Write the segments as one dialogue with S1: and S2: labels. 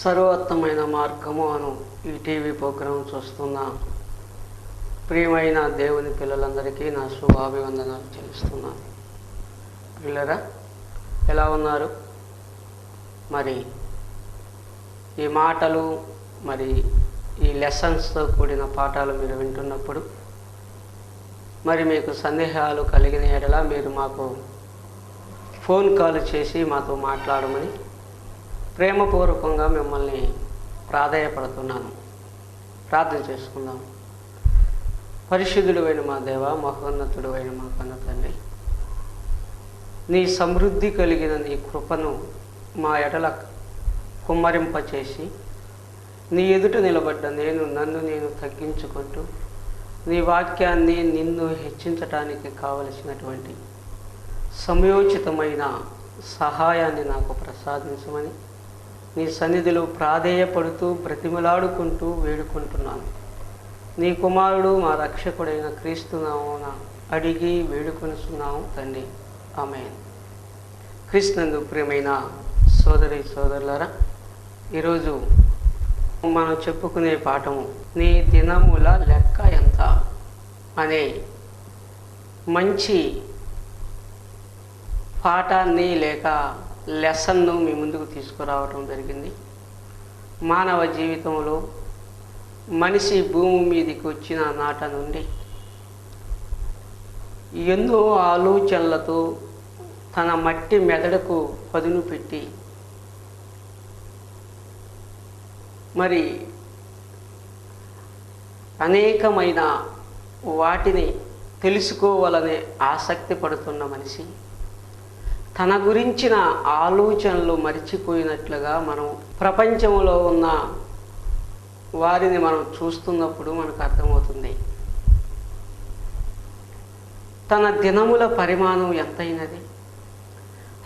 S1: సర్వోత్తమైన మార్గము అను ఈ TV programme చూస్తున్న ప్రియమైన దేవుని పిల్లలందరికీ నా శుభాభివందనాలు చెల్లిస్తున్నాను. పిల్లరా, ఎలా ఉన్నారు? మరి ఈ మాటలు ఈ లెసన్స్తో కూడిన పాఠాలు మీరు వింటున్నప్పుడు మరి మీకు సందేహాలు కలిగిన ఎడల మీరు మాకు ఫోన్ కాల్ చేసి మాతో మాట్లాడమని ప్రేమపూర్వకంగా మిమ్మల్ని ప్రాధేయపడుతున్నాను. ప్రార్థన చేసుకుందాం. పరిశుద్ధుడైన మా దేవ, మహోన్నతుడైన మా కన్న తండ్రి, నీ సమృద్ధి కలిగిన నీ కృపను మా ఎడల కుమ్మరింపచేసి నీ ఎదుట నిలబడ్డ నన్ను నేను తగ్గించుకుంటూ నీ వాక్యాన్ని నిన్ను హెచ్చించటానికి కావలసినటువంటి సమయోచితమైన సహాయాన్ని నాకు ప్రసాదించమని నీ సన్నిధిలో ప్రాధేయపడుతూ బ్రతిమలాడుకుంటూ వేడుకుంటున్నాను. నీ కుమారుడు మా రక్షకుడైన క్రీస్తు నామమున అడిగి వేడుకొనుచున్నాము తండ్రి, ఆమేన్. క్రీస్తునందు ప్రియమైన సోదరి సోదరులారా, ఈరోజు మనం చెప్పుకునే పాఠము నీ దినముల లెక్క ఎంత అనే మంచి పాఠాన్ని లేక లెసన్ను మీ ముందుకు తీసుకురావటం జరిగింది. మానవ జీవితంలో మనిషి భూమి మీదకి వచ్చిన నాట నుండి ఎన్నో ఆలోచనలతో తన మట్టి మెదడుకు పదును పెట్టి మరి అనేకమైన వాటిని తెలుసుకోవాలనే ఆసక్తి పడుతున్న మనిషి తన గురించిన ఆలోచనలు మరిచిపోయినట్లుగా మనం ప్రపంచంలో ఉన్న వారిని మనం చూస్తున్నప్పుడు మనకు అర్థమవుతుంది. తన దినముల పరిమాణం ఎంతైనది.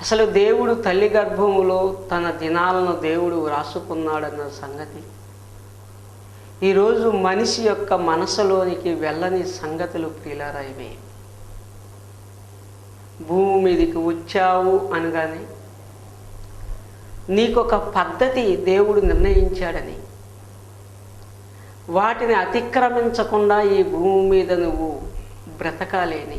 S1: అసలు దేవుడు తల్లి గర్భములో తన దినాలను దేవుడు వ్రాసుకున్నాడన్న సంగతి ఈరోజు మనిషి యొక్క మనసులోనికి వెళ్ళని సంగతులు ప్రియులారా. ఇవే భూమి మీదకి వచ్చావు అనగానే నీకొక పద్ధతి దేవుడు నిర్ణయించాడని, వాటిని అతిక్రమించకుండా ఈ భూమి మీద నువ్వు బ్రతకాలేని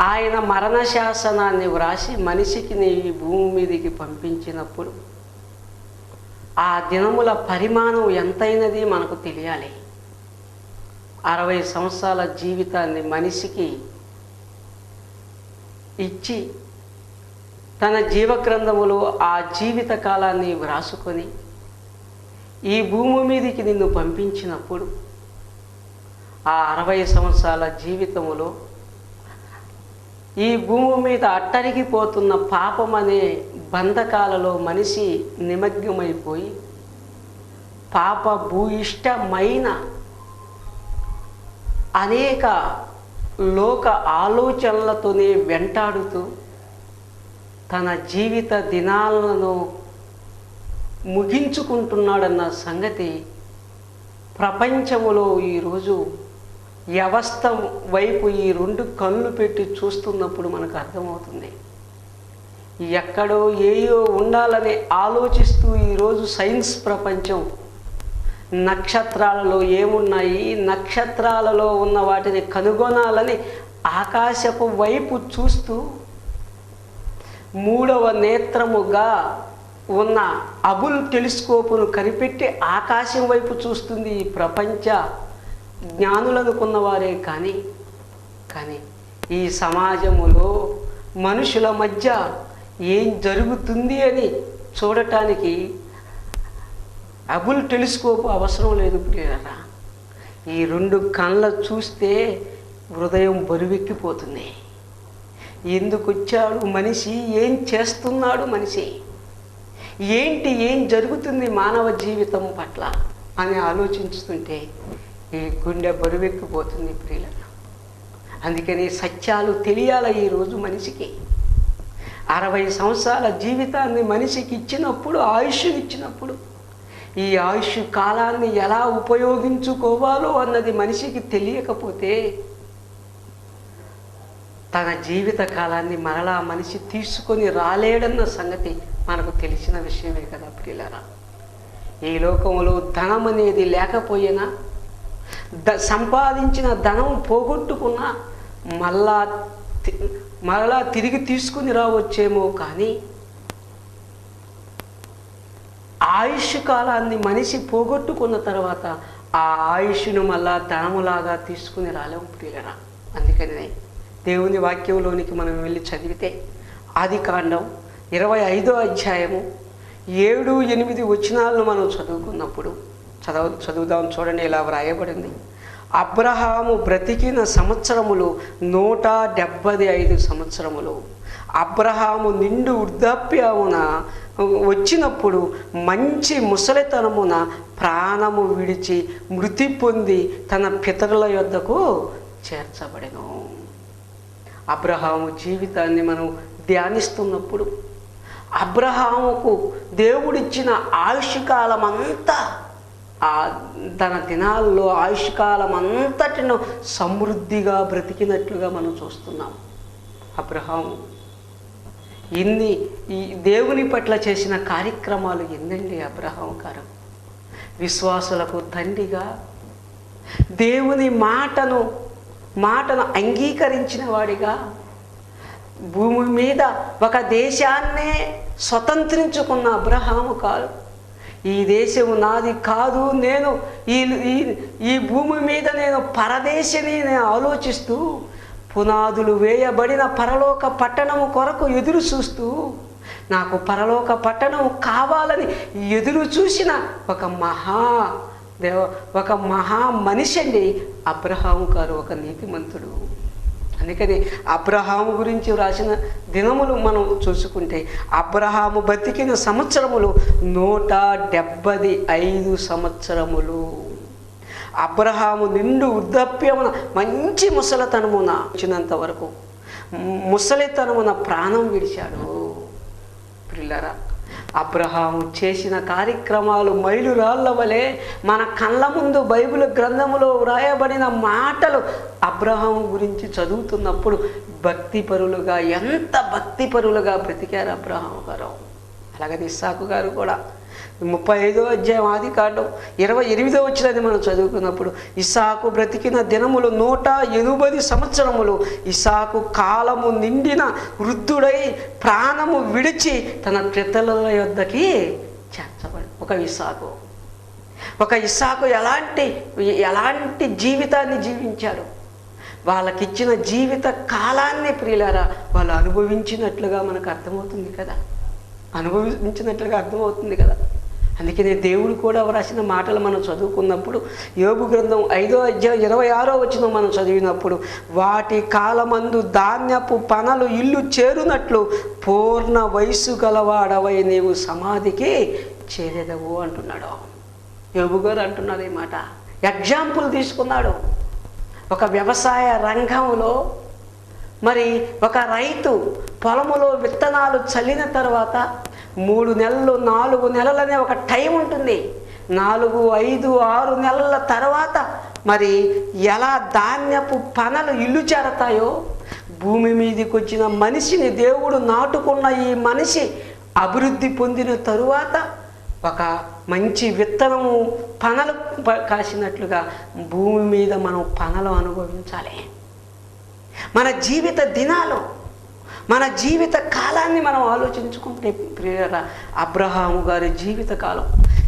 S1: ఆయన మరణ శాసనాన్ని వ్రాసి మనిషికి నీ భూమి మీదకి పంపించినప్పుడు ఆ దినముల పరిమాణం ఎంతైనది మనకు తెలియాలి. 60 సంవత్సరాల జీవితాన్ని మనిషికి ఇచ్చి తన జీవగ్రంథములో ఆ జీవిత కాలాన్ని వ్రాసుకొని ఈ భూమి మీదకి నిన్ను పంపించినప్పుడు ఆ 60 సంవత్సరాల జీవితములో ఈ భూమి మీద అట్టరిగిపోతున్న పాపం అనే బంధకాలలో మనిషి నిమగ్నమైపోయి పాప భూయిష్టమైన అనేక లోక ఆలోచనలతోనే వెంటాడుతూ తన జీవిత దినాలను ముగించుకుంటున్నాడన్న సంగతి ప్రపంచములో ఈరోజు వ్యవస్థ వైపు ఈ 2 కళ్ళు పెట్టి చూస్తున్నప్పుడు మనకు అర్థమవుతుంది. ఎక్కడో ఏయో ఉండాలని ఆలోచిస్తూ ఈరోజు సైన్స్ ప్రపంచం నక్షత్రాలలో ఏమున్నాయి, నక్షత్రాలలో ఉన్న వాటిని కనుగొనాలని ఆకాశపు వైపు చూస్తూ 3వ నేత్రముగా ఉన్న హబుల్ టెలిస్కోపును కనిపెట్టి ఆకాశం వైపు చూస్తుంది ఈ ప్రపంచ జ్ఞానులనుకున్నవారే. కానీ ఈ సమాజములో మనుషుల మధ్య ఏం జరుగుతుంది అని చూడటానికి హబుల్ టెలిస్కోప్ అవసరం లేదు ప్రియరా. ఈ 2 కళ్ళ చూస్తే హృదయం బరువెక్కిపోతుంది. ఎందుకు వచ్చాడు మనిషి, ఏం చేస్తున్నాడు మనిషి, ఏం జరుగుతుంది మానవ జీవితం పట్ల అని ఆలోచిస్తుంటే ఈ గుండె బరువెక్కిపోతుంది ప్రియులను. అందుకని సత్యాలు తెలియాలి ఈరోజు మనిషికి. 60 సంవత్సరాల జీవితాన్ని మనిషికి ఇచ్చినప్పుడు, ఆయుష్నిచ్చినప్పుడు ఈ ఆయుష్ కాలాన్ని ఎలా ఉపయోగించుకోవాలో అన్నది మనిషికి తెలియకపోతే తన జీవిత కాలాన్ని మరలా మనిషి తీసుకొని రాలేడన్న సంగతి మనకు తెలిసిన విషయమే కదా ప్రియులారా. ఈ లోకంలో ధనం అనేది లేకపోయినా, సంపాదించిన ధనం పోగొట్టుకున్నా మరలా తిరిగి తీసుకుని రావచ్చేమో, కానీ ఆయుష్ కాలాన్ని మనిషి పోగొట్టుకున్న తర్వాత ఆ ఆయుష్ను మళ్ళా ధనములాగా తీసుకుని రాలేము ప్రియులరా. అందుకని దేవుని వాక్యంలోనికి మనం వెళ్ళి చదివితే ఆదికాండం 25వ అధ్యాయము 7-8 వచనాలను మనం చదువుకున్నప్పుడు చదువుదాం. చూడండి, ఇలా వ్రాయబడింది. అబ్రహాము బ్రతికిన సంవత్సరములు 175 సంవత్సరములు. అబ్రహాము నిండు వృద్ధాప్యమున వచ్చినప్పుడు మంచి ముసలితనమున ప్రాణము విడిచి మృతి పొంది తన పితరుల యొద్దకు చేర్చబడెను. అబ్రహాము జీవితాన్ని మనం ధ్యానిస్తున్నప్పుడు అబ్రహాముకు దేవుడిచ్చిన ఆయుష్కాలం అంతా, తన దినాల్లో ఆయుష్కాలం అంతటిను సమృద్ధిగా బ్రతికినట్లుగా మనం చూస్తున్నాం. అబ్రహాము ఈ దేవుని పట్ల చేసిన కార్యక్రమాలు ఎన్నండి. అబ్రహాము గారు విశ్వాసులకు తండ్రిగా, దేవుని మాటను అంగీకరించిన వాడిగా, భూమి మీద ఒక దేశాన్నే స్వతంత్రించుకున్న అబ్రహాము కాదు. ఈ దేశం నాది కాదు, నేను ఈ భూమి మీద నేను పరదేశిని ఆలోచిస్తూ, పునాదులు వేయబడిన పరలోక పట్టణము కొరకు ఎదురు చూస్తూ, నాకు పరలోక పట్టణం కావాలని ఎదురు చూసిన ఒక మహా మనిషి అండి అబ్రహాము గారు, ఒక నీతిమంతుడు. అందుకని అబ్రహాము గురించి వ్రాసిన దినములు మనం చూసుకుంటే అబ్రహాము బతికిన సంవత్సరములు 175 సంవత్సరములు. అబ్రహాము నిండు వృద్ధాప్యమున మంచి ముసలితనమున వచ్చినంత వరకు ముసలితనమున ప్రాణం విడిచాడు. ప్రియులారా, అబ్రహాము చేసిన కార్యక్రమాలు మైలురాళ్ళ వలె మన కళ్ళ ముందు బైబిల్ గ్రంథములో వ్రాయబడిన మాటలు అబ్రహాము గురించి చదువుతున్నప్పుడు భక్తిపరులుగా, ఎంత భక్తిపరులుగా బ్రతికారు అబ్రహాము గారు. అలాగని ఇస్సాకు గారు కూడా 35వ అధ్యాయం ఆదికాండం 28వ వచనాన్ని మనం చదువుకున్నప్పుడు ఇస్సాకు బ్రతికిన దినములు 180 సంవత్సరములు. ఇస్సాకు కాలము నిండిన వృద్ధుడై ప్రాణము విడిచి తన పితరుల యొద్దకి చేర్చబడి. ఒక ఇస్సాకు ఎలాంటి జీవితాన్ని జీవించాడు. వాళ్ళకిచ్చిన జీవిత కాలాన్ని ప్రియులారా వాళ్ళు అనుభవించినట్లుగా మనకు అర్థమవుతుంది కదా. అందుకనే దేవుడు కూడా వ్రాసిన మాటలు మనం చదువుకున్నప్పుడు యోబు గ్రంథం 5వ అధ్యాయం 26వ వచనం మనం చదివినప్పుడు, వాటి కాలమందు ధాన్యపు పనలు ఇల్లు చేరునట్లు పూర్ణ వయసు గలవాడవై నీవు సమాధికి చేరేదవు అంటున్నాడు. యోబు గారు అంటున్నారు ఈ మాట. ఎగ్జాంపుల్ తీసుకున్నాడు. ఒక వ్యవసాయ రంగంలో మరి ఒక రైతు పొలములో విత్తనాలు చల్లిన తర్వాత 3 నెలలు 4 నెలలనే ఒక టైం ఉంటుంది. 4, 5, 6 నెలల తర్వాత మరి ఎలా ధాన్యపు పనలు ఇల్లు చేరతాయో, భూమి మీదకి వచ్చిన మనిషిని దేవుడు నాటుకున్న ఈ మనిషి అభివృద్ధి పొందిన తరువాత ఒక మంచి విత్తనము పనలు కాసినట్లుగా భూమి మీద మనం పనలు అనుభవించాలి. మన జీవిత దినాలు, మన జీవిత కాలాన్ని మనం ఆలోచించుకుంటే ప్రియరా, అబ్రహాము గారి జీవితకాలం,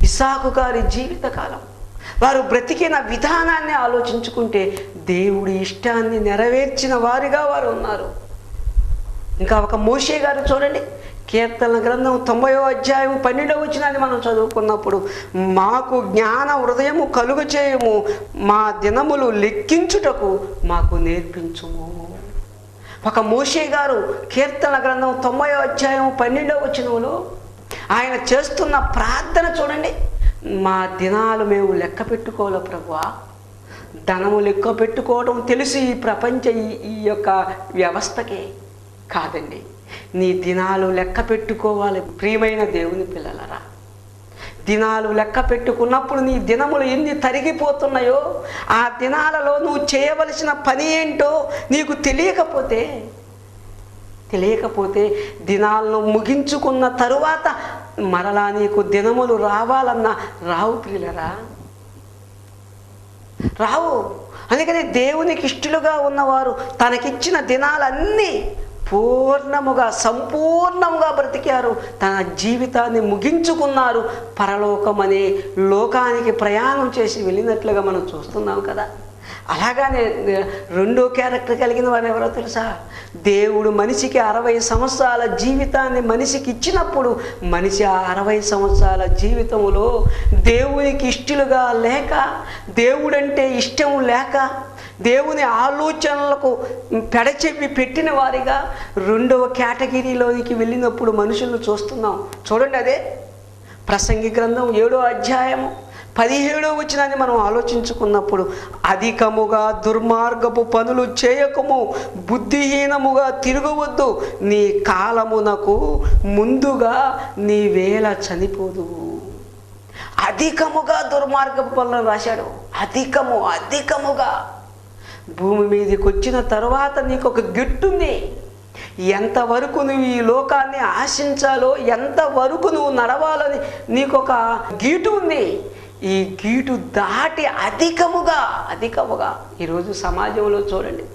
S1: ఇస్సాకు గారి జీవితకాలం, వారు బ్రతికిన విధానాన్ని ఆలోచించుకుంటే దేవుడి ఇష్టాన్ని నెరవేర్చిన వారిగా వారు ఉన్నారు. ఇంకా ఒక మోషే గారు చూడండి, కీర్తన గ్రంథం 90వ అధ్యాయం 12వ వచనాన్ని మనం చదువుకున్నప్పుడు, మాకు జ్ఞాన హృదయము కలుగ చేయము, మా దినములు లెక్కించుటకు మాకు నేర్పించుము. ఒక మోషే గారు కీర్తన గ్రంథం 90వ అధ్యాయం 12వ వచనంలో ఆయన చేస్తున్న ప్రార్థన చూడండి, మా దినాలు మేము లెక్క పెట్టుకోవాలి ప్రభువా. ధనము లెక్క పెట్టుకోవడం తెలుసు ఈ ప్రపంచ ఈ యొక్క వ్యవస్థకే, కాదండి, నీ దినాలు లెక్క పెట్టుకోవాలి. ప్రియమైన దేవుని పిల్లలరా, దినాలు లెక్క పెట్టుకున్నప్పుడు నీ దినములు ఎన్ని తరిగిపోతున్నాయో, ఆ దినాలలో నువ్వు చేయవలసిన పని ఏంటో నీకు తెలియకపోతే తెలియకపోతే దినాలను ముగించుకున్న తరువాత మరలా నీకు దినములు రావాలన్నా రావు ప్రియులరా, రావు. అందుకని దేవునికి ఇష్టలుగా ఉన్నవారు తనకిచ్చిన దినాలన్నీ పూర్ణముగా సంపూర్ణముగా బ్రతికారు, తన జీవితాన్ని ముగించుకున్నారు, పరలోకం అనే లోకానికి ప్రయాణం చేసి వెళ్ళినట్లుగా మనం చూస్తున్నాం కదా. అలాగానే రెండో క్యారెక్టర్ కలిగిన వారు ఎవరో తెలుసా? దేవుడు మనిషికి 60 సంవత్సరాల జీవితాన్ని మనిషికి ఇచ్చినప్పుడు మనిషి ఆ 60 సంవత్సరాల జీవితంలో దేవునికి ఇష్టలుగా లేక, దేవుడంటే ఇష్టం లేక, దేవుని ఆలోచనలకు పెడచెవి పెట్టిన వారిగా రెండవ కేటగిరీలోనికి వెళ్ళినప్పుడు మనుషులను చూస్తున్నాం. చూడండి, అదే ప్రసంగి గ్రంథం 7వ అధ్యాయము 17వ వచనాన్ని మనం ఆలోచించుకున్నప్పుడు, అధికముగా దుర్మార్గపు పనులు చేయకము, బుద్ధిహీనముగా తిరగవద్దు, నీ కాలమునకు ముందుగా నీ వేళ చనిపోదువు. అధికముగా దుర్మార్గపు పనులు రాశాడు. అధికముగా భూమి మీదకి వచ్చిన తర్వాత నీకు ఒక గిట్టుంది. ఎంతవరకు నువ్వు ఈ లోకాన్ని ఆశించాలో, ఎంతవరకు నువ్వు నడవాలని నీకు ఒక గీటు ఉంది. ఈ గీటు దాటి అధికముగా ఈరోజు సమాజంలో చూడండి,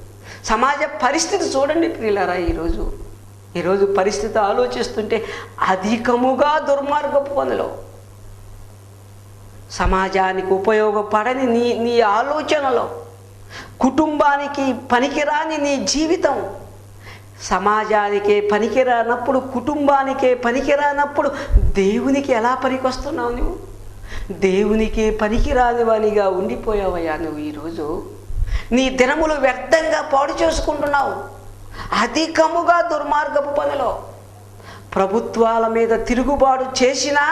S1: సమాజ పరిస్థితి చూడండి ప్రియులారా. ఈరోజు పరిస్థితి ఆలోచిస్తుంటే అధికముగా దుర్మార్గపు పనులు, సమాజానికి ఉపయోగపడని నీ ఆలోచనలో, కుటుంబానికి పనికిరాని నీ జీవితం, సమాజానికే పనికిరానప్పుడు, కుటుంబానికే పనికిరానప్పుడు దేవునికి ఎలా పనికొస్తున్నావు? నువ్వు దేవునికే పనికిరాని వానిగా ఉండిపోయావయ్యా. నువ్వు ఈరోజు నీ దినములు వ్యర్థంగా పాడు చేసుకుంటున్నావు. అధికముగా దుర్మార్గపు పనులు. ప్రభుత్వాల మీద తిరుగుబాటు చేసినా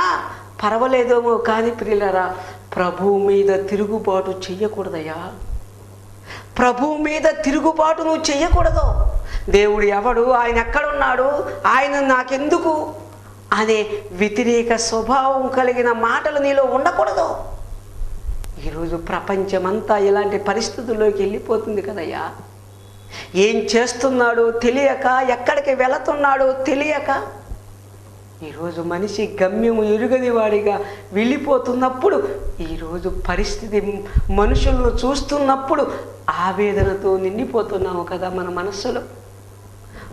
S1: పర్వాలేదేమో కానీ ప్రియులారా, ప్రభువు మీద తిరుగుబాటు చెయ్యకూడదయ్యా. ప్రభువు మీద తిరుగుబాటు నువ్వు చెయ్యకూడదు. దేవుడు ఎవడు, ఆయన ఎక్కడున్నాడు, ఆయన నాకెందుకు అనే వ్యతిరేక స్వభావం కలిగిన మాటలు నీలో ఉండకూడదు. ఈరోజు ప్రపంచమంతా ఇలాంటి పరిస్థితుల్లోకి వెళ్ళిపోతుంది కదయ్యా. ఏం చేస్తున్నాడో తెలియక, ఎక్కడికి వెళుతున్నాడో తెలియక ఈరోజు మనిషి గమ్యము ఎరుగని వాడిగా వెళ్ళిపోతున్నప్పుడు, ఈరోజు పరిస్థితి మనుషులను చూస్తున్నప్పుడు ఆవేదనతో నిండిపోతున్నాము కదా మన మనస్సులో.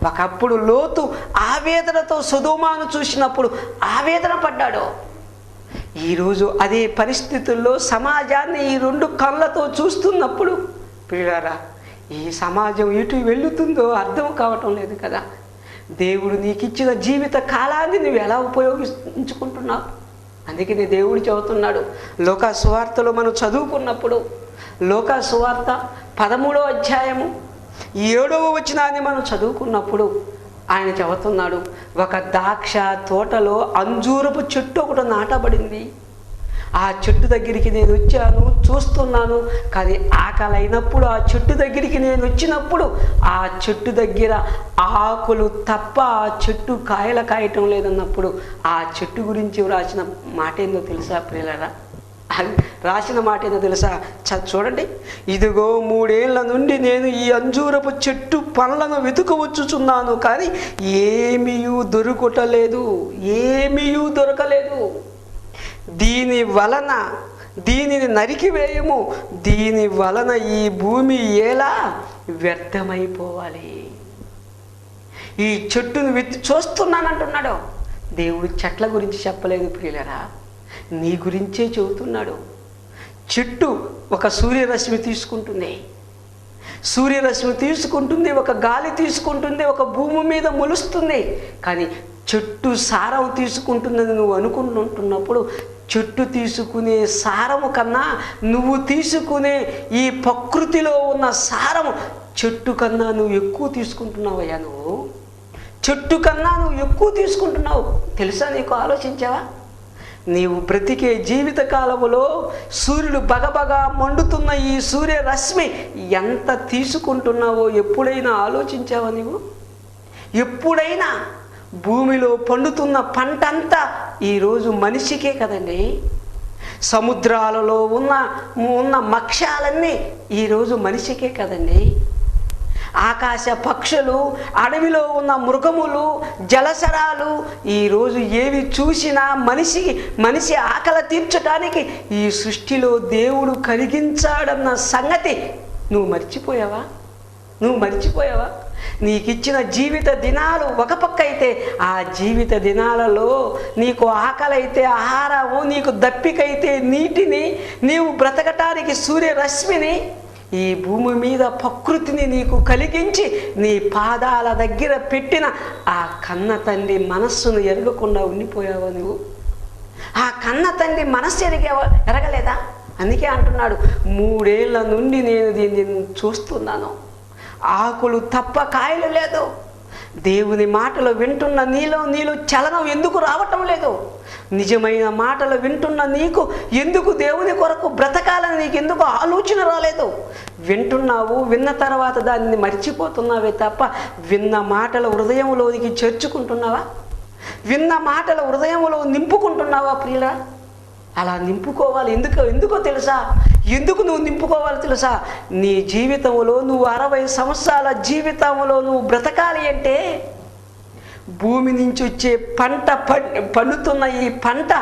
S1: ఒకప్పుడు లోతు ఆవేదనతో సొదొమను చూసినప్పుడు ఆవేదన పడ్డాడు. ఈరోజు అదే పరిస్థితుల్లో సమాజాన్ని ఈ 2 కళ్ళతో చూస్తున్నప్పుడు ప్రియులారా, ఈ సమాజం ఎటు వెళుతుందో అర్థం కావటం లేదు కదా. దేవుడు నీకు ఇచ్చిన జీవిత కాలాన్ని నువ్వు ఎలా ఉపయోగించుకుంటున్నావు? అందుకని దేవుడు చెబుతున్నాడు, లోకా సువార్తలో మనం చదువుకున్నప్పుడు, లోకా సువార్త 13వ అధ్యాయము 7వ వచనాన్ని మనం చదువుకున్నప్పుడు ఆయన చెబుతున్నాడు, ఒక ద్రాక్ష తోటలో అంజూరపు చెట్టు ఒకటి నాటబడింది. ఆ చెట్టు దగ్గరికి నేను వచ్చాను, చూస్తున్నాను. కానీ ఆకలి అయినప్పుడు ఆ చెట్టు దగ్గరికి నేను వచ్చినప్పుడు ఆ చెట్టు దగ్గర ఆకులు తప్ప ఆ చెట్టు కాయలు కాయటం లేదన్నప్పుడు ఆ చెట్టు గురించి రాసిన మాట ఏందో తెలుసా ప్రియులారా? రాసిన మాట ఏందో తెలుసా? చూడండి, ఇదిగో 3 ఏళ్ల నుండి నేను ఈ అంజూరపు చెట్టు పండ్లను వెతుకవచ్చుచున్నాను, కానీ ఏమీ దొరకలేదు. దీనిని నరికివేయము, దీని వలన ఈ భూమి ఎలా వ్యర్థమైపోవాలి. ఈ చెట్టును చూస్తున్నానంటున్నాడు. దేవుడు చెట్ల గురించి చెప్పలేదు ప్రియులరా, నీ గురించే చెబుతున్నాడు. చెట్టు ఒక సూర్యరశ్మి తీసుకుంటుంది, ఒక గాలి తీసుకుంటుంది, ఒక భూమి మీద మొలుస్తుంది. కానీ చెట్టు సారం తీసుకుంటుందని నువ్వు అనుకుంటున్నప్పుడు, చెట్టు తీసుకునే సారము కన్నా నువ్వు తీసుకునే ఈ ప్రకృతిలో ఉన్న సారము చెట్టు కన్నా నువ్వు ఎక్కువ తీసుకుంటున్నావయ్యా. నువ్వు చెట్టు కన్నా నువ్వు ఎక్కువ తీసుకుంటున్నావు తెలుసా? నీకు ఆలోచించావా? నీవు బ్రతికే జీవిత కాలములో సూర్యుడు బగబగా మండుతున్న ఈ సూర్యరశ్మి ఎంత తీసుకుంటున్నావో ఎప్పుడైనా ఆలోచించావా? నీవు ఎప్పుడైనా భూమిలో పండుతున్న పంటంతా ఈరోజు మనిషికే కదండి. సముద్రాలలో ఉన్న మత్స్యాలన్నీ ఈరోజు మనిషికే కదండి. ఆకాశ పక్షులు, అడవిలో ఉన్న మృగములు, జలచరాలు ఈరోజు ఏవి చూసినా మనిషి ఆకలి తీర్చడానికి ఈ సృష్టిలో దేవుడు కలిగించాడన్న సంగతి నువ్వు మర్చిపోయావా? నీకిచ్చిన జీవిత దినాలు ఒక పక్క అయితే, ఆ జీవిత దినాలలో నీకు ఆకలైతే ఆహారము, నీకు దప్పికైతే నీటిని, నీవు బ్రతకటానికి సూర్యరశ్మిని, ఈ భూమి మీద ప్రకృతిని నీకు కలిగించి నీ పాదాల దగ్గర పెట్టిన ఆ కన్న తండ్రి మనస్సును ఎరగకుండా ఉండిపోయావా నువ్వు? ఆ కన్న తండ్రి మనస్సు ఎరగలేదా? అందుకే అంటున్నాడు, 3 ఏళ్ల నుండి నేను దీన్ని చూస్తున్నాను, ఆకులు తప్ప కాయలు లేదు. దేవుని మాటలు వింటున్న నీలో చలనం ఎందుకు రావటం లేదు? నిజమైన మాటలు వింటున్న నీకు ఎందుకు దేవుని కొరకు బ్రతకాలని నీకు ఎందుకు ఆలోచన రాలేదు? వింటున్నావు, విన్న తర్వాత దాన్ని మర్చిపోతున్నావే తప్ప విన్న మాటలు హృదయంలోనికి చేర్చుకుంటున్నావా? విన్న మాటలు హృదయంలో నింపుకుంటున్నావా ప్రియులా? అలా నింపుకోవాలి. ఎందుకో తెలుసా? ఎందుకు నువ్వు నింపుకోవాలి తెలుసా? నీ జీవితంలో నువ్వు 60 సంవత్సరాల జీవితంలో నువ్వు బ్రతకాలి అంటే, భూమి నుంచి వచ్చే పంట పండుతున్న ఈ పంట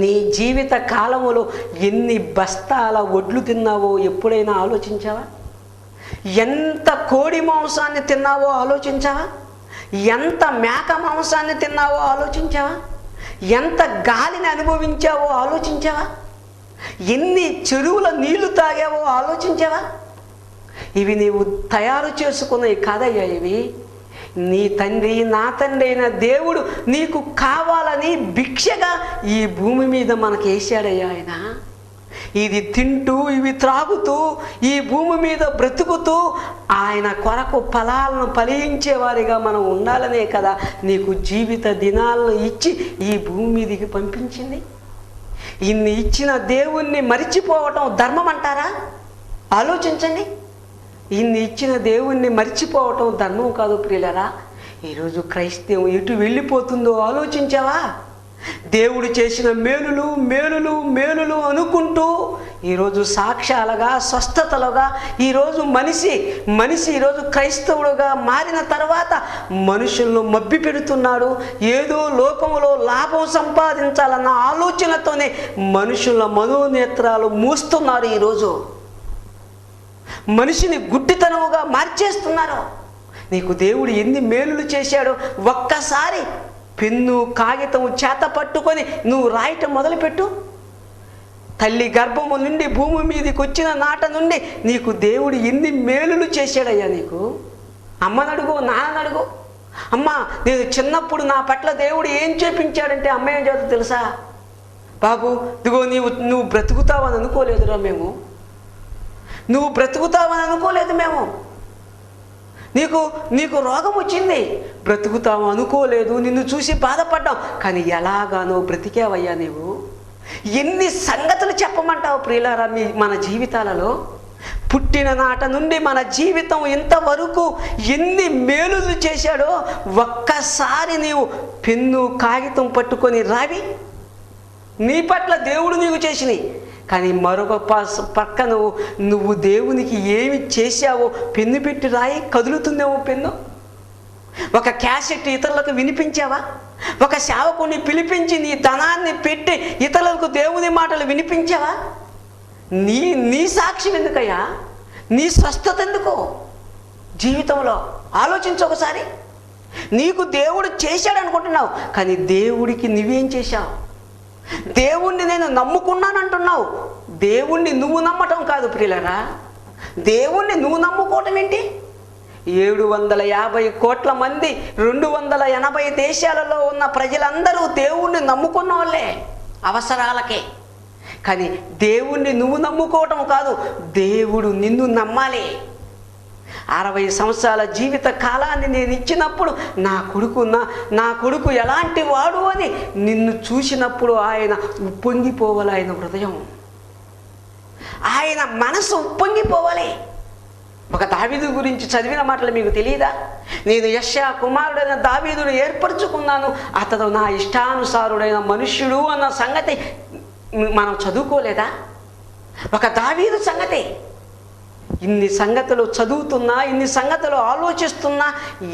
S1: నీ జీవిత కాలములో ఎన్ని బస్తాల వడ్లు తిన్నావో ఎప్పుడైనా ఆలోచించావా? ఎంత కోడి మాంసాన్ని తిన్నావో ఆలోచించావా? ఎంత మేక మాంసాన్ని తిన్నావో ఆలోచించావా? ఎంత గాలిని అనుభవించావో ఆలోచించావా? ఎన్ని చెరువుల నీళ్లు తాగావో ఆలోచించావా? ఇవి నీవు తయారు చేసుకున్నవి కాదయ్యా. ఇవి నీ తండ్రి, నా తండ్రి అయిన దేవుడు నీకు కావాలని భిక్షగా ఈ భూమి మీద మనకు వేసాడయ్యా ఆయన. ఇది తింటూ, ఇవి త్రాగుతూ, ఈ భూమి మీద బ్రతుకుతూ ఆయన కొరకు ఫలాలను ఫలించేవారిగా మనం ఉండాలనే కదా నీకు జీవిత దినాలను ఇచ్చి ఈ భూమి మీదకి పంపించింది. ఇన్ని ఇచ్చిన దేవుణ్ణి మరిచిపోవటం ధర్మం అంటారా? ఆలోచించండి. ఇన్ని ఇచ్చిన దేవుణ్ణి మరిచిపోవటం ధర్మం కాదు ప్రియులరా. ఈరోజు క్రైస్తవం ఎటు వెళ్ళిపోతుందో ఆలోచించావా? దేవుడు చేసిన మేలులు మేలులు మేలులు అనుకుంటూ ఈరోజు సాక్ష్యాలుగా, స్వస్థతలుగా ఈరోజు మనిషి ఈరోజు క్రైస్తవుడుగా మారిన తర్వాత మనుషులను మబ్బి పెడుతున్నాడు. ఏదో లోకములో లాభం సంపాదించాలన్న ఆలోచనతోనే మనుషుల మనోనేత్రాలు మూస్తున్నారు. ఈరోజు మనిషిని గుడ్డితనముగా మార్చేస్తున్నారు. నీకు దేవుడు ఎన్ని మేలులు చేశాడో ఒక్కసారి పెన్ను కాగితం చేత పట్టుకొని నువ్వు రాయటం మొదలుపెట్టు. తల్లి గర్భము నుండి భూమి మీదకి వచ్చిన నాట నుండి నీకు దేవుడు ఎన్ని మేలులు చేశాడయ్యా. నీకు అమ్మనడుగు, నాన్ననడుగు. అమ్మ, నేను చిన్నప్పుడు నా పట్ల దేవుడు ఏం చేపించాడంటే అమ్మ ఏం చదువు తెలుసా? బాబు, ఇదిగో నువ్వు బ్రతుకుతావని అనుకోలేదురా మేము. నువ్వు బ్రతుకుతావని అనుకోలేదు మేము. నీకు రోగం వచ్చింది, బ్రతుకుతావు అనుకోలేదు, నిన్ను చూసి బాధపడ్డాం. కానీ ఎలాగానో బ్రతికావయ్యా నీవు. ఎన్ని సంగతులు చెప్పమంటావు ప్రియులారా మన జీవితాలలో? పుట్టిన నాట నుండి మన జీవితం ఇంతవరకు ఎన్ని మేలులు చేశాడో ఒక్కసారి నీవు పెన్ను కాగితం పట్టుకొని రావి. నీ పట్ల దేవుడు నీకు చేసినాయి. కానీ మరొక పక్క నువ్వు దేవునికి ఏమి చేశావో పెన్ను పెట్టి రాయి. కదులుతుందేమో పెన్ను. ఒక క్యాసెట్ ఇతరులకు వినిపించావా? ఒక సేవకుని పిలిపించి నీ ధనాన్ని పెట్టి ఇతరులకు దేవుని మాటలు వినిపించావా? నీ సాక్ష్యం ఎందుకయ్యా? నీ స్వస్థత ఎందుకో జీవితంలో ఆలోచించు ఒకసారి. నీకు దేవుడు చేశాడు అనుకుంటున్నావు, కానీ దేవుడికి నువ్వేం చేశావు? దేవుణ్ణి నేను నమ్ముకున్నానంటున్నావు. దేవుణ్ణి నువ్వు నమ్మటం కాదు ప్రియులరా, దేవుణ్ణి నువ్వు నమ్ముకోవటం ఏంటి? 750 కోట్ల మంది 280 దేశాలలో ఉన్న ప్రజలందరూ దేవుణ్ణి నమ్ముకున్న వాళ్ళే అవసరాలకే. కానీ దేవుణ్ణి నువ్వు నమ్ముకోవటం కాదు, దేవుడు నిన్ను నమ్మాలి. 60 సంవత్సరాల జీవిత కాలాన్ని నేను ఇచ్చినప్పుడు నా కొడుకు ఎలాంటి వాడు అని నిన్ను చూసినప్పుడు ఆయన ఉప్పొంగిపోవాలి. ఆయన హృదయం, ఆయన మనసు ఉప్పొంగిపోవాలి. ఒక దావీదు గురించి చదివిన మాటలు మీకు తెలియదా? నేను యెషయా కుమారుడైన దావీదును ఏర్పరచుకున్నాను, అతడు నా ఇష్టానుసారుడైన మనుష్యుడు అన్న సంగతి మనం చదువుకోలేదా? ఒక దావీదు సంగతి ఇన్ని సంగతులు చదువుతున్నా, ఇన్ని సంగతులు ఆలోచిస్తున్నా,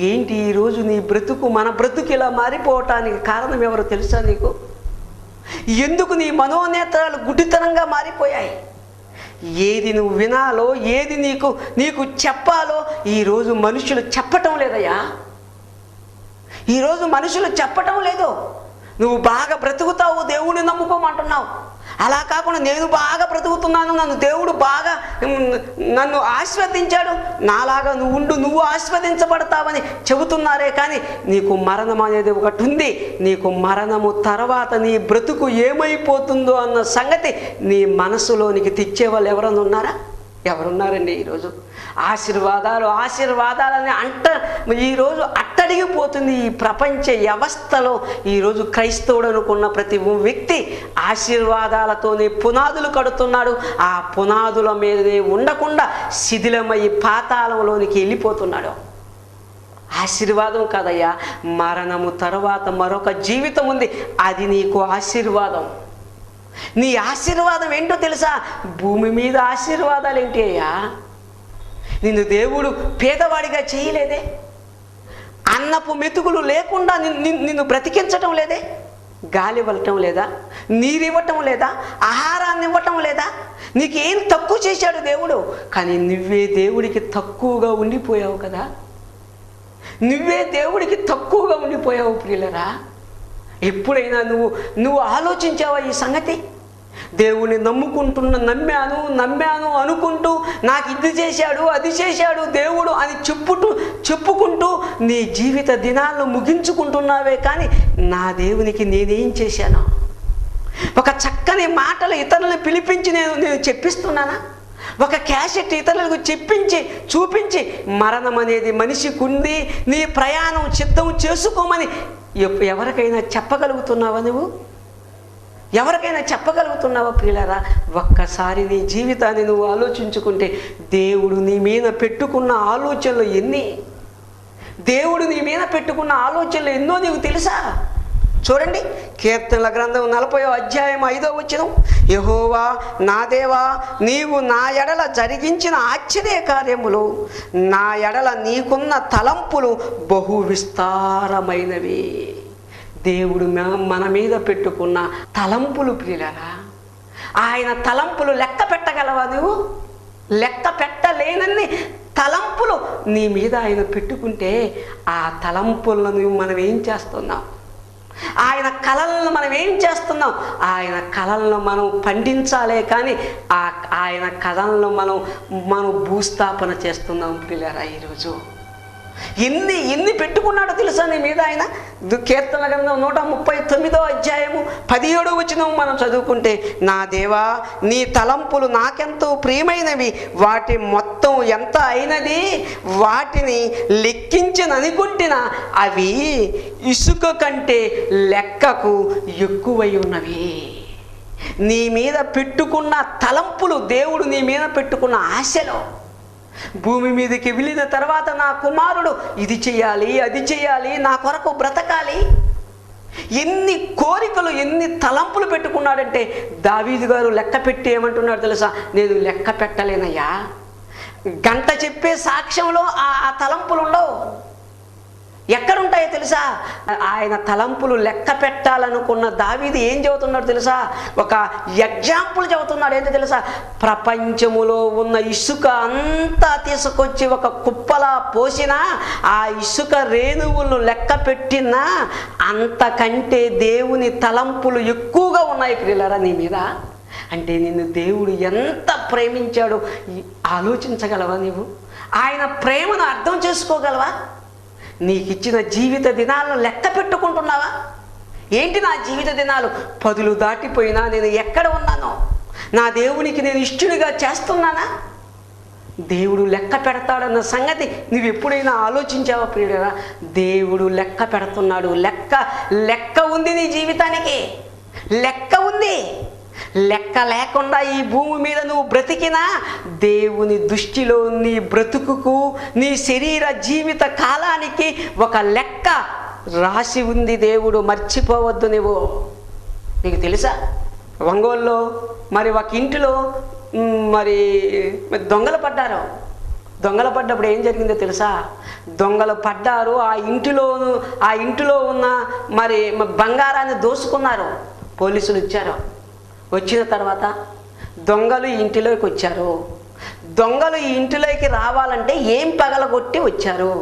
S1: ఏంటి ఈరోజు నీ బ్రతుకు, మన బ్రతుకు ఇలా మారిపోవటానికి కారణం ఎవరో తెలుసా నీకు? ఎందుకు నీ మనోనేత్రాలు గుడ్డితనంగా మారిపోయాయి? ఏది నువ్వు వినాలో, ఏది నీకు చెప్పాలో ఈరోజు మనుషులు చెప్పటం లేదయ్యా. ఈరోజు మనుషులు చెప్పటం లేదు. నువ్వు బాగా బ్రతుకుతావు, దేవుడిని నమ్ముకోమంటున్నావు. అలా కాకుండా నేను బాగా బ్రతుకుతున్నాను, దేవుడు బాగా నన్ను ఆశీర్వదించాడు, నాలాగా నువ్వు ఆశీర్వదించబడతావని చెబుతున్నారే కానీ నీకు మరణం అనేది ఒకటి ఉంది. నీకు మరణము తర్వాత నీ బ్రతుకు ఏమైపోతుందో అన్న సంగతి నీ మనసులోనికి తెచ్చేవాళ్ళు ఎవరన్నా ఉన్నారా? ఎవరున్నారండి? ఈరోజు ఆశీర్వాదాలని ఈరోజు అట్టడిగిపోతుంది ఈ ప్రపంచ వ్యవస్థలో. ఈరోజు క్రైస్తవుడు అనుకున్న ప్రతి వ్యక్తి ఆశీర్వాదాలతోనే పునాదులు కడుతున్నాడు. ఆ పునాదుల మీదనే ఉండకుండా శిథిలమై పాతాళంలోనికి వెళ్ళిపోతున్నాడు. ఆశీర్వాదం కాదయ్యా, మరణము తర్వాత మరొక జీవితం ఉంది, అది నీకు ఆశీర్వాదం. నీ ఆశీర్వాదం ఏంటో తెలుసా? భూమి మీద ఆశీర్వాదాలు ఏంటి అయ్యా? నిన్ను దేవుడు పేదవాడిగా చేయలేదే, అన్నపు మెతుకులు లేకుండా నిన్ను బ్రతికించటం లేదే, గాలి ఇవ్వటం లేదా, నీరు ఇవ్వటం లేదా, ఆహారాన్ని ఇవ్వటం లేదా? నీకేం తక్కువ చేశాడు దేవుడు? కానీ నువ్వే దేవుడికి తక్కువగా ఉండిపోయావు కదా. నువ్వే దేవుడికి తక్కువగా ఉండిపోయావు ప్రియులరా. ఎప్పుడైనా నువ్వు ఆలోచించావా ఈ సంగతి? దేవుణ్ణి నమ్మాను అనుకుంటూ నాకు ఇది చేశాడు, అది చేశాడు దేవుడు అని చెప్పుకుంటూ నీ జీవిత దినాలను ముగించుకుంటున్నావే కానీ నా దేవునికి నేనేం చేశాను? ఒక చక్కని మాటలు ఇతరులను పిలిపించి నేను చెప్పిస్తున్నానా? ఒక క్యాసెట్ ఇతరులకు చూపించి మరణం అనేది మనిషికి ఉంది, నీ ప్రయాణం సిద్ధం చేసుకోమని ఎవరికైనా చెప్పగలుగుతున్నావా? ఎవరికైనా చెప్పగలుగుతున్నావా ప్రియులారా? ఒక్కసారి నీ జీవితాన్ని నువ్వు ఆలోచించుకుంటే దేవుడు నీ మీద పెట్టుకున్న ఆలోచనలు ఎన్నో నీకు తెలుసా? చూడండి, కీర్తనల గ్రంథం 40వ అధ్యాయం 5వ వచనం, యెహోవా నా దేవా, నీవు నా ఎడల జరిగించిన ఆశ్చర్య కార్యములు, నా ఎడల నీకున్న తలంపులు బహు విస్తారమైనవి. దేవుడు మన మీద పెట్టుకున్న తలంపులు ప్రియులారా, ఆయన తలంపులు లెక్క పెట్టగలవా నువ్వు? లెక్క పెట్టలేనన్ని తలంపులు నీ మీద ఆయన పెట్టుకుంటే ఆ తలంపులను మనం ఏం చేస్తున్నాం? ఆయన కళలను మనం ఏం చేస్తున్నాం? ఆయన కళలను మనం పండించాలే కానీ ఆయన కళలను మనం భూస్థాపన చేస్తున్నాం ప్రియులారా. ఈరోజు ఎన్ని పెట్టుకున్నాడో తెలుసా నీ మీద ఆయన? కీర్తన గ్రంథం 139వ అధ్యాయము 17వ వచనం మనం చదువుకుంటే, నా దేవా నీ తలంపులు నాకెంతో ప్రియమైనవి, వాటి మొత్తం ఎంత అయినది, వాటిని లెక్కించననుకుంటున్నా అవి ఇసుక కంటే లెక్కకు ఎక్కువై ఉన్నవి. నీ మీద పెట్టుకున్న తలంపులు, దేవుడు నీ మీద పెట్టుకున్న ఆశలు, భూమి మీదకి వెళ్ళిన తర్వాత నా కుమారుడు ఇది చేయాలి, అది చేయాలి, నా కొరకు బ్రతకాలి, ఎన్ని కోరికలు, ఎన్ని తలంపులు పెట్టుకున్నాడంటే దావీదు గారు లెక్క పెట్టి ఏమంటున్నాడు తెలుసా? నేను లెక్క పెట్టలేనయ్యా. గంట చెప్పే సాక్ష్యంలో ఆ తలంపులు ఉండవు. ఎక్కడుంటాయో తెలుసా? ఆయన తలంపులు లెక్క పెట్టాలనుకున్న దావీదు ఏం చెబుతున్నాడు తెలుసా? ఒక ఎగ్జాంపుల్ చెబుతున్నాడు. ఏంటో తెలుసా? ప్రపంచములో ఉన్న ఇసుక అంతా తీసుకొచ్చి ఒక కుప్పలా పోసినా, ఆ ఇసుక రేణువులను లెక్క పెట్టినా అంతకంటే దేవుని తలంపులు ఎక్కువగా ఉన్నాయి ప్రియులారా నీ మీద. అంటే నిన్ను దేవుడు ఎంత ప్రేమించాడో ఆలోచించగలవా నీవు? ఆయన ప్రేమను అర్థం చేసుకోగలవా? నీకు ఇచ్చిన జీవిత దినాలను లెక్క పెట్టుకుంటున్నావా? ఏంటి నా జీవిత దినాలు 10 దాటిపోయినా నేను ఎక్కడ ఉన్నానో? నా దేవునికి నేను ఇష్టడిగా చేస్తున్నానా? దేవుడు లెక్క పెడతాడన్న సంగతి నువ్వు ఎప్పుడైనా ఆలోచించావా ప్రియుడా? దేవుడు లెక్క పెడుతున్నాడు. లెక్క ఉంది నీ జీవితానికి, లెక్క ఉంది. లెక్క లేకుండా ఈ భూమి మీద నువ్వు బ్రతికినా దేవుని దృష్టిలో నీ బ్రతుకుకు, నీ శరీర జీవిత కాలానికి ఒక లెక్క రాసి ఉంది. దేవుడు మర్చిపోవద్దు. నీకు తెలుసా? ఒంగోలులో మరి ఒక ఇంటిలో మరి దొంగలు పడ్డారు. దొంగలు పడ్డప్పుడు ఏం జరిగిందో తెలుసా? దొంగలు పడ్డారు, ఆ ఇంటిలో ఉన్న మరి బంగారాన్ని దోసుకున్నారు. పోలీసులు వచ్చారు. వచ్చిన తర్వాత దొంగలు ఈ ఇంటిలోకి వచ్చారు. దొంగలు ఈ ఇంటిలోకి రావాలంటే ఏం పగలగొట్టి వచ్చారు?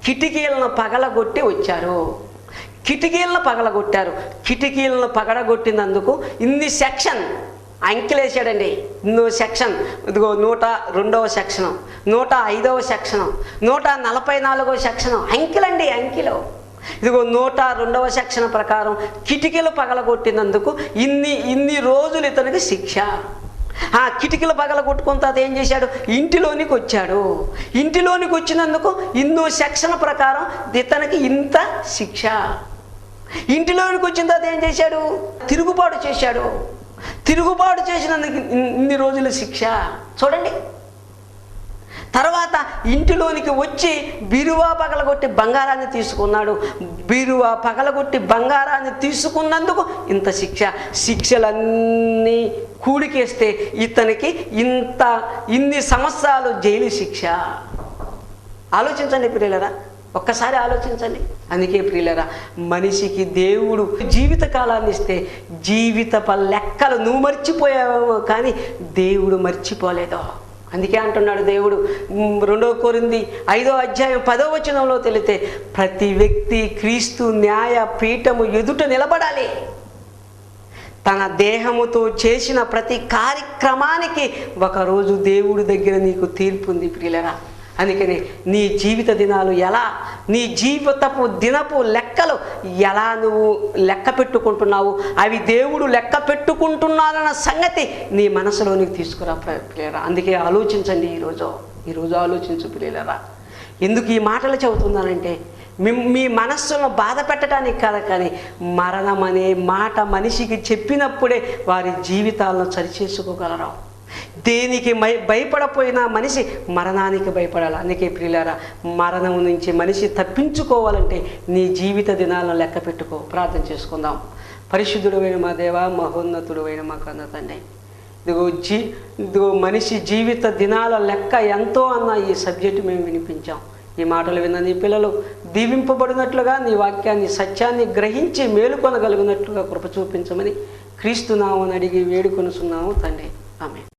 S1: కిటికీలను పగలగొట్టి వచ్చారు. కిటికీలను పగలగొట్టారు. కిటికీలను పగలగొట్టినందుకు ఇన్ని సెక్షన్ అంకెలేసాడండి. ఇన్నో సెక్షన్, ఇదిగో 102వ సెక్షను, 105వ సెక్షను, 144వ సెక్షను, అంకెలండి, అంకెలు. ఇదిగో 102వ సెక్షన్ ప్రకారం కిటికీలు పగలగొట్టినందుకు ఇన్ని రోజులు ఇతనికి శిక్ష. ఆ కిటికీలు పగలగొట్టుకున్న తర్వాత ఏం చేశాడు? ఇంటిలోనికి వచ్చాడు. ఇంటిలోనికి వచ్చినందుకు ఇన్నో సెక్షన్ ప్రకారం ఇతనికి ఇంత శిక్ష. ఇంటిలోనికి వచ్చిన తర్వాత ఏం చేశాడు? తిరుగుబాటు చేశాడు. తిరుగుబాటు చేసినందుకు ఇన్ని రోజుల శిక్ష. చూడండి. తర్వాత ఇంటిలోనికి వచ్చి బీరువా పగలగొట్టి బంగారాన్ని తీసుకున్నాడు. బీరువా పగలగొట్టి బంగారాన్ని తీసుకున్నందుకు ఇంత శిక్ష. శిక్షలన్నీ కూడికేస్తే ఇతనికి ఇన్ని సంవత్సరాలు జైలు శిక్ష. ఆలోచించండి ప్రియులరా, ఒక్కసారి ఆలోచించండి. అందుకే ప్రియులరా, మనిషికి దేవుడు జీవిత కాలాన్ని ఇస్తే జీవిత లెక్కలు నువ్వు మర్చిపోయావేమో కానీ దేవుడు మర్చిపోలేదో. అందుకే అంటున్నాడు దేవుడు 2 కొరింథీ 5వ అధ్యాయం 10వ వచనంలో తెలితే, ప్రతి వ్యక్తి క్రీస్తు న్యాయ పీఠము ఎదుట నిలబడాలి. తన దేహముతో చేసిన ప్రతి కార్యక్రమానికి ఒకరోజు దేవుడి దగ్గర నీకు తీర్పు ఉంది ప్రియులరా. అందుకని నీ జీవిత దినాలు ఎలా, నీ దినపు లెక్కలు ఎలా నువ్వు లెక్క పెట్టుకుంటున్నావు, అవి దేవుడు లెక్క పెట్టుకుంటున్నారన్న సంగతి నీ మనసులోనికి తీసుకురా ప్రియులరా. అందుకే ఆలోచించండి. ఈరోజు ఆలోచించు ప్రియులరా. ఎందుకు ఈ మాటలు చెబుతున్నానంటే మీ మనస్సును బాధ పెట్టడానికి కాదు, కానీ మరణం అనే మాట మనిషికి చెప్పినప్పుడే వారి జీవితాలను సరిచేసుకోగలరు. దేనికి భయపడపోయినా మనిషి మరణానికి భయపడాలి. అందుకే ప్రియులారా, మరణం నుంచి మనిషి తప్పించుకోవాలంటే నీ జీవిత దినాలను లెక్క పెట్టుకో. ప్రార్థన చేసుకుందాం. పరిశుద్ధుడైన మా దేవ, మహోన్నతుడైన మా కన్న తండ్రి, ఇదిగో మనిషి జీవిత దినాల లెక్క ఎంతో అన్న ఈ సబ్జెక్టు మేము వినిపించాం. ఈ మాటలు విన్న నీ పిల్లలు దీవింపబడినట్లుగా నీ వాక్యాన్ని, సత్యాన్ని గ్రహించి మేలుకొనగలిగినట్లుగా కృప చూపించమని క్రీస్తు నామమున అడిగి వేడుకొనుచున్నాము తండ్రి. ఆమేన్.